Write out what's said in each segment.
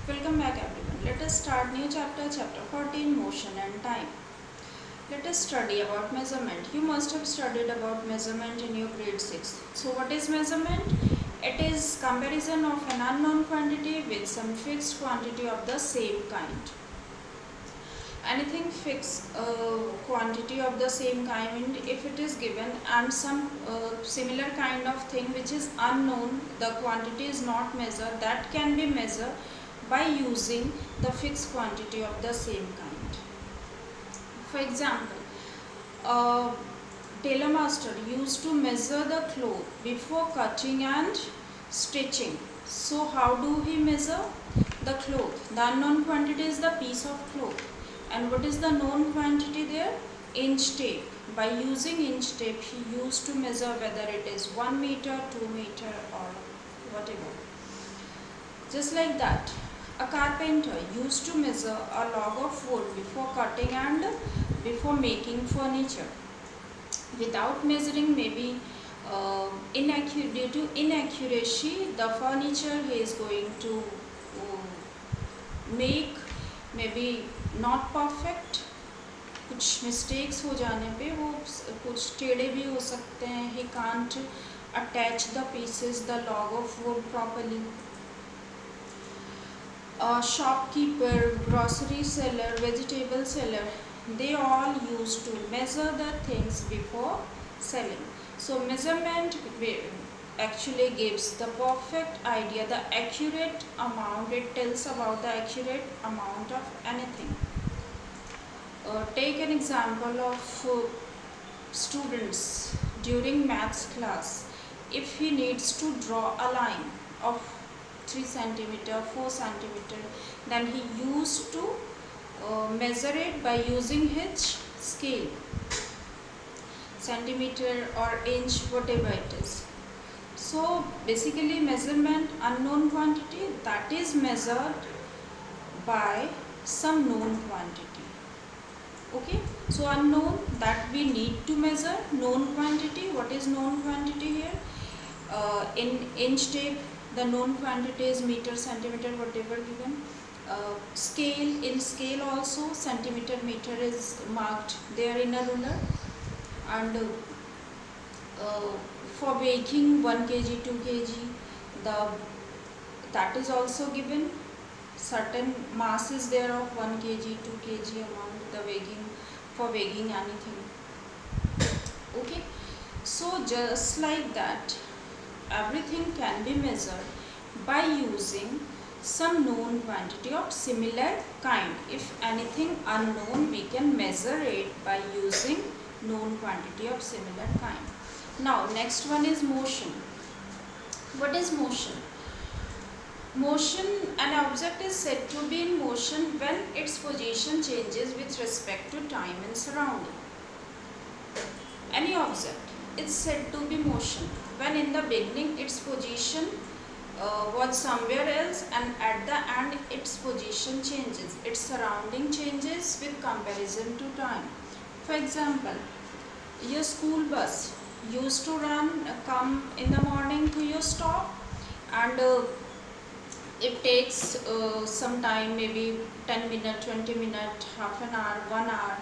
Welcome back everyone. Let us start new chapter, chapter 14, motion and time. Let us study about measurement. You must have studied about measurement in your grade 6. So what is measurement? It is comparison of an unknown quantity with some fixed quantity of the same kind. Anything fixed quantity of the same kind, if it is given and some similar kind of thing which is unknown, the quantity is not measured, that can be measured by using the fixed quantity of the same kind. For example, a tailor master used to measure the cloth before cutting and stitching. So how do he measure the cloth? The unknown quantity is the piece of cloth, and what is the known quantity there? Inch tape. By using inch tape he used to measure whether it is 1 meter, 2 meter or whatever. Just like that, a carpenter used to measure a log of wood before cutting and before making furniture. Without measuring, maybe due to inaccuracy, the furniture he is going to make maybe not perfect. कुछ mistakes हो जाने पे वो कुछ टेढ़े भी हो सकते हैं. He can't attach the pieces, the log of wood properly. A shopkeeper, grocery seller, vegetable seller, they all used to measure the things before selling. So measurement actually gives the perfect idea, the accurate amount. It tells about the accurate amount of anything. Take an example of students during maths class. If he needs to draw a line of 3 centimeter, 4 centimeter, then he used to measure it by using his scale, centimeter or inch, whatever it is. So basically measurement, unknown quantity, that is measured by some known quantity. Okay, so unknown, that we need to measure. Known quantity, what is known quantity here? In inch tape, the known quantity is meter, centimeter, whatever given. Scale, in scale also centimeter, meter is marked there in a ruler. And for weighing 1 kg, 2 kg, that is also given. Certain mass is there of 1 kg, 2 kg amount, the weighing, for weighing anything. Okay, so just like that, everything can be measured by using some known quantity of similar kind. If anything unknown, we can measure it by using known quantity of similar kind. Now next one is motion. What is motion? Motion, an object is said to be in motion when its position changes with respect to time and surrounding. Any object is said to be motion when in the beginning its position was somewhere else, and at the end its position changes, its surrounding changes with comparison to time. For example, your school bus used to come in the morning to your stop, and it takes some time, maybe 10 minutes, 20 minutes, half an hour, 1 hour,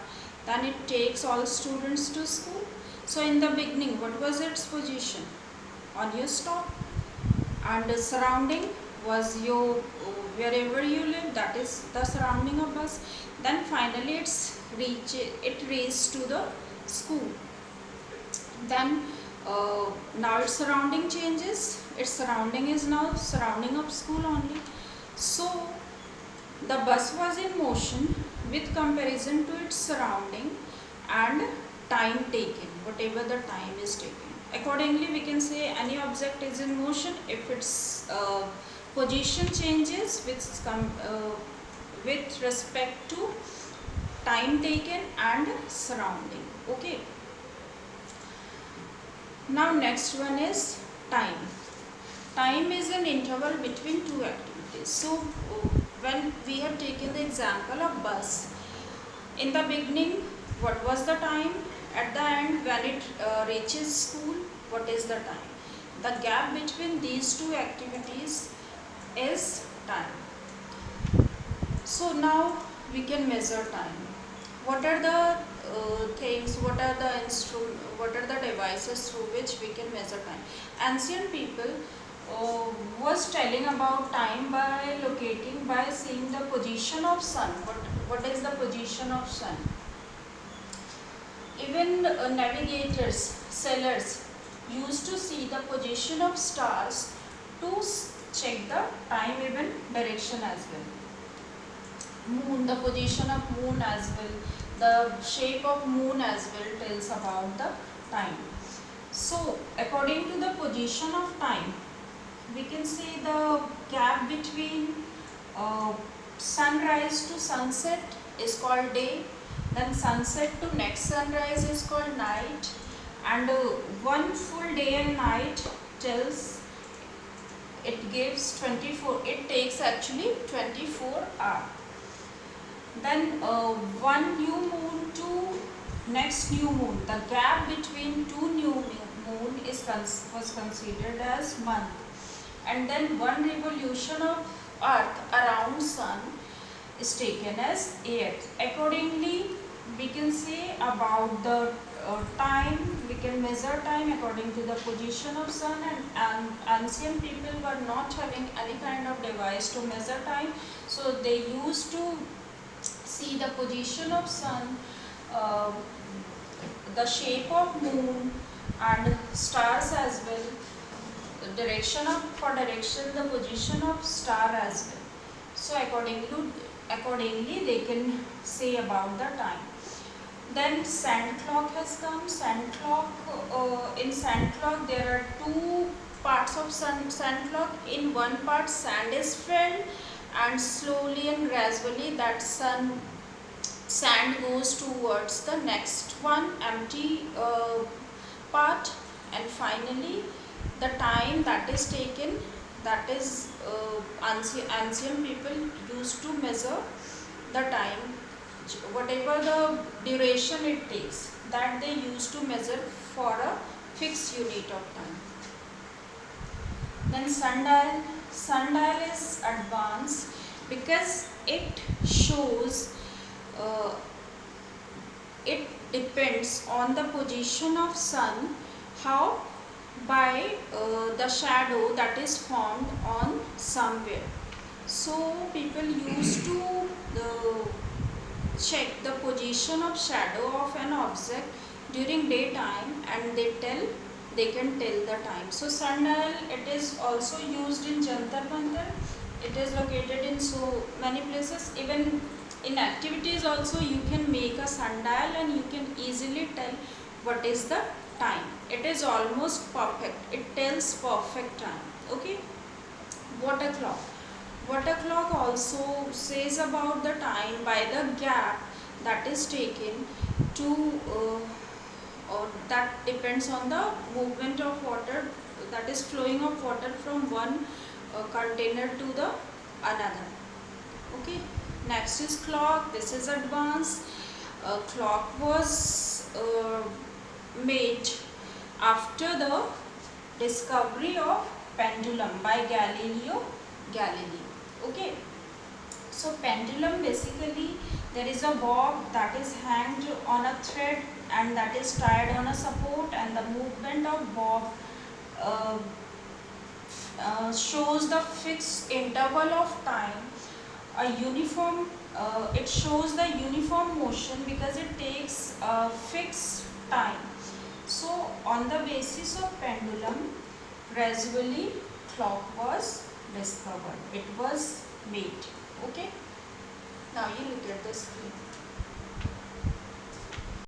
then it takes all students to school. So in the beginning, what was its position? On your stop, and the surrounding was your wherever you live, that is the surrounding of us. Then finally it reached to the school. Then now its surrounding changes, its surrounding is now surrounding of school only. So the bus was in motion with comparison to its surrounding and time taken, whatever the time is taken. Accordingly, we can say any object is in motion if its position changes with respect to time taken and surrounding. Okay. Now next one is time. Time is an interval between two activities. So when we have taken the example of bus, in the beginning what was the time? At the end when it reaches school, what is the time? The gap between these two activities is time. So now we can measure time. What are the things, what are the devices through which we can measure time? Ancient people was telling about time by seeing the position of sun. What is the position of sun? Even navigators, sailors used to see the position of stars to check the time, even direction as well. Moon, the position of moon as well, the shape of moon as well tells about the time. So according to the position of time, we can say the gap between sunrise to sunset is called day, then sunset to next sunrise is called night, and one full day and night tells, it gives 24, it takes actually 24 hours. Then one new moon to next new moon, the gap between two new moon was considered as month. And then one revolution of earth around sun is taken as year. Accordingly, we can say about the time, we can measure time according to the position of sun, and ancient people were not having any kind of device to measure time, so they used to see the position of sun, uh, the shape of moon and stars as well, the direction of, for direction, the position of star as well. So accordingly they can say about the time. Then sand clock has come. Sand clock, in sand clock there are two parts of sand clock. In one part sand is filled, and slowly and gradually that sand goes towards the next one empty part, and finally the time that is taken, that is ancient people used to measure the time, whatever the duration it takes, that they used to measure for a fixed unit of time. Then sundial is advanced because it shows, uh, it depends on the position of sun, how, by the shadow that is formed on somewhere. So people used to check the position of shadow of an object during daytime, and they can tell the time. So sundial, it is also used in Jantar Mantar. It is located in so many places. Even in activities also you can make a sundial and you can easily tell what is the time. It is almost perfect. It tells perfect time. Okay. Water clock. Water clock also says about the time by the gap that is taken to, or that depends on the movement of water, that is flowing of water from one container to the another. Okay. Next is clock. This is advanced. Clock was made after the discovery of pendulum by Galileo Galilei. Okay. So pendulum, basically there is a bob that is hanged on a thread and that is tied on a support, and the movement of bob uh, shows the fixed interval of time, a uniform, it shows the uniform motion because it takes a fixed time. So on the basis of pendulum, gradually clock was discovered, it was made. Okay, now you look at the screen.